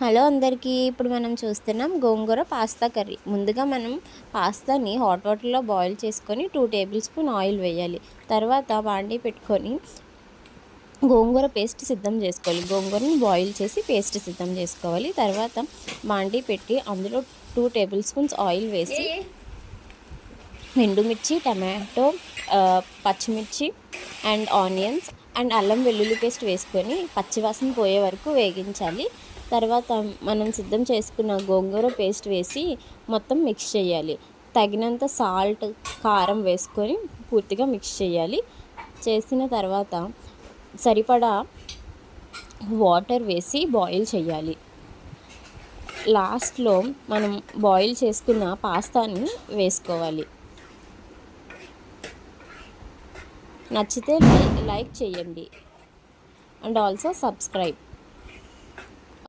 Hello అందరికీ. ఇప్పుడు మనం చూస్తున్నాం గోంగూర పాస్తా కర్రీ. ముందుగా మనం పాస్తాని హాట్ వాటర్లో బాయిల్ చేసుకొని 2 టేబుల్ స్పూన్ ఆయిల్ వేయాలి. తర్వాత బాండీ పెట్టుకొని గోంగూర పేస్ట్ సిద్ధం చేసుకోవాలి. గోంగూరని బాయిల్ చేసి పేస్ట్ సిద్ధం చేసుకోవాలి. తర్వాత బాండీ పెట్టి అందులో 2 టేబుల్ స్పూన్స్ ఆయిల్ వేసి ఎండుమిర్చి, టమాటో, పచ్చిమిర్చి అండ్ ఆనియన్స్ అండ్ అల్లం వెల్లుల్లి పేస్ట్ వేసుకొని పచ్చివాసన పోయే వరకు వేగించాలి. తర్వాత మనం సిద్ధం చేసుకున్న గోంగూర పేస్ట్ వేసి మొత్తం మిక్స్ చేయాలి. తగినంత సాల్ట్, కారం వేసుకొని పూర్తిగా మిక్స్ చేయాలి. చేసిన తర్వాత సరిపడా వాటర్ వేసి బాయిల్ చేయాలి. లాస్ట్లో మనం బాయిల్ చేసుకున్న పాస్తాని వేసుకోవాలి. నచ్చితే లైక్ చేయండి అండ్ ఆల్సో సబ్స్క్రైబ్.